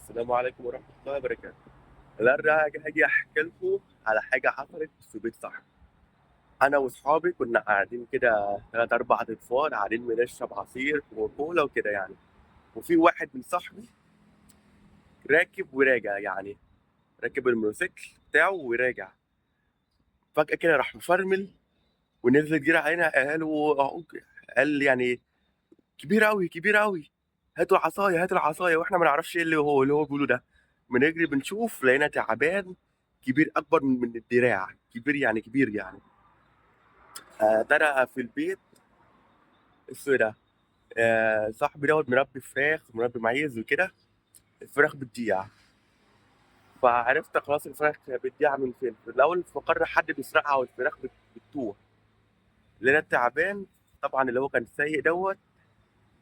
السلام عليكم ورحمة الله وبركاته. النهارده هاجي أحكي لكم على حاجة حصلت في بيت صاحبي. أنا وأصحابي كنا قاعدين كده تلات أربع أنفار قاعدين بنشرب عصير وكولا وكده يعني. وفي واحد من صاحبي راكب وراجع يعني، راكب الموتوسيكل بتاعه وراجع. فجأة كده راح مفرمل ونزل جري علينا قال يعني كبير أوي كبير أوي، هاتوا العصاية هاتوا العصاية، وإحنا ما نعرفش إيه اللي هو بيقوله ده. بنجري بنشوف لقينا تعبان كبير أكبر من الدراع، كبير يعني كبير يعني. طلع في البيت اسمه ده. صاحبي دوت مربي فراخ مربي معيز وكده. الفراخ بتضيع، فعرفت خلاص الفراخ بتضيع من فين. في الأول فكرنا حد بيسرقها والفراخ بتتوه. لقينا التعبان طبعا اللي هو كان سايق دوت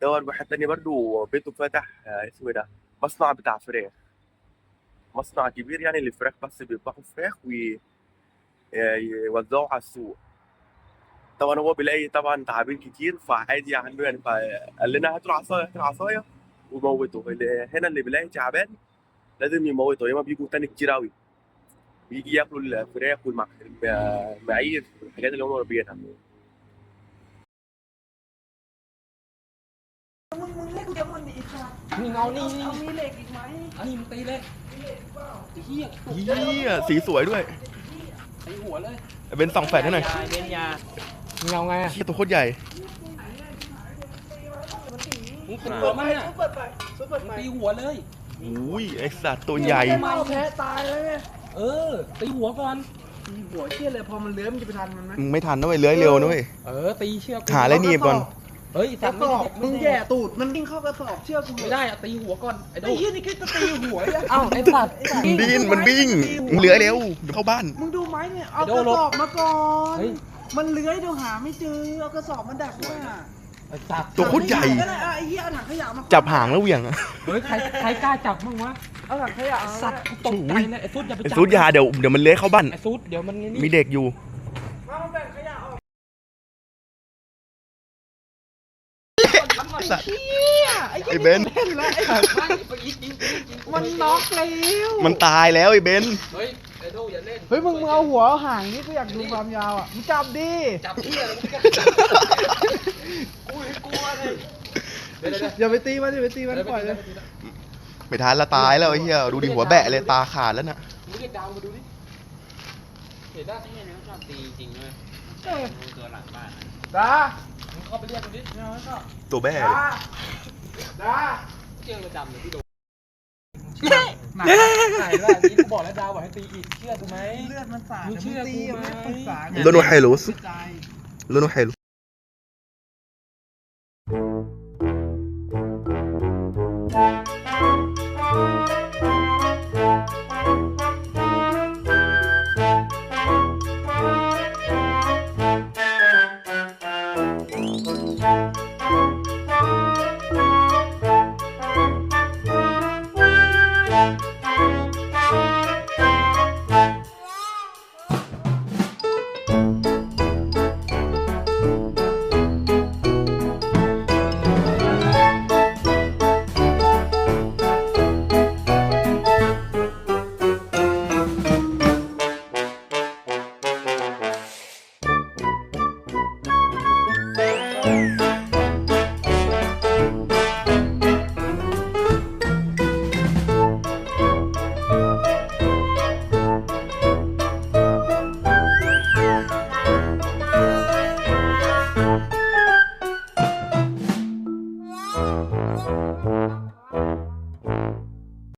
واحد تاني برضه بيته فاتح اسمه ده مصنع بتاع فراخ، مصنع كبير يعني للفراخ، بس بيذبحوا فراخ ويوزعوا على السوق. طبعا هو بيلاقي طبعا تعابين كتير فعادي يعني فقال لنا هاتوا العصايه هاتوا العصايه وموته. اللي هنا اللي بيلاقي تعبان لازم يموته، ياما بيجوا تاني كتير قوي بيجي ياكلوا الفراخ والمعيز والحاجات اللي هم مربيينها.มึงเล่นเดี๋ยวมันอีกค่ะนี่เงานี่นี่เอามีเหล็กอีกไหมอันนี้มึงตีเลยไอ้เหี้ยตก เยี่ยสีสวยด้วย ตีหัวเลย เป็นสองแฝดหน่อย เบนยาเงาไงอ่ะ เชี่ยตัวโคตรใหญ่ มึงเป็นหัวมันเนี่ย ซุปเปิดไปซุปเปิด มึง ไป ตีหัวเลย อุ้ยไอสัตว์ตัวใหญ่ เมาแพ้ตายแล้วเนี่ย เออตีหัวก่อน หัวเชี่ยเลยพอมันเลื้อยมันจะไปทันมันไหม มึงไม่ทันนะเว้ยเลื้อยเร็วนะเว้ย เออตีเชือก หาอะไรหนีบก่อน เฮ้ย ก สั ระ ตว์ สอบมึงแย่ตูดมันวิ่งเข้ากระสอบเชื่อกู ไม่ได้อะตีหัวก่อนไอ้โด ไอ้เหี้ยนี่ก็จะตีหัวอ่ะ เอ้าไอ้สัตว์ ดิ้นมันวิ่งมึงเลื้อยเร็วเดี๋ยวเข้าบ้าน มึงดูไหมเนี่ยเอากระสอบมาก่อน เฮ้ย มันเลื้อยเดี๋ยวหาไม่เจอเอากระสอบมาดักด้วยอ่ะ ไอ้สัตว์ ตัวโคตรใหญ่ ก็ได้ไอ้เหี้ยเอาถังขยะมา จับหางแล้วเหวี่ยงอะ เฮ้ยใครกล้าจับมั่งวะ เอาถังขยะ ไอ้สัตว์กูตกใจเลยไอ้ซุดอย่าไป ไอ้ จับ ซูดยาเดี๋ยวมันเลื้อยเข้าบ้าน ไอ้ซุดเดี๋ยวมันนี่ มีเด็กอยู่ มาแบ่งขยะออก สัตว์ เหี้ยไอ้ ไอ้ เหี้ย เบน เล่นแล้วไอ้สัตว์มันน็อกแล้ว มันตายแล้วไอ้เบน เฮ้ยไอ้โดอย่าเล่น เฮ้ยมึงเอาหัวเอาหางนี่กูอยากดูความยาวอ่ะมึงจับดิ จับเหี้ยแล้วมึงก็จับกูกลัวเลยเดี๋ยว อย่าไปตีมันอย่าไปตีมันปล่อยเลย ไม่ทันละตายแล้วไอ้เหี้ยดูดิหัวแบะเลยตาขาดแล้วน่ะ มึงเรียกดาวมาดูดิเห็นได้ที่เนี่ยชอบตีจริงเลย เออ ตัวหลังบ้าน ดา มึงเข้าไปเรียกดูดิ เอาไว้ก่อน ตัวแบะ ดา เลย ดา เจอประจำเลยพี่โดไหนล่ะนี่กูบอกแล้วดาวบอกให้ตีอีกเชื่อกูไหม เลือดมันสาด มึงเชื่อกูไหม ไม่ปรึกษาไง لونه حلو ใจ لونه حلو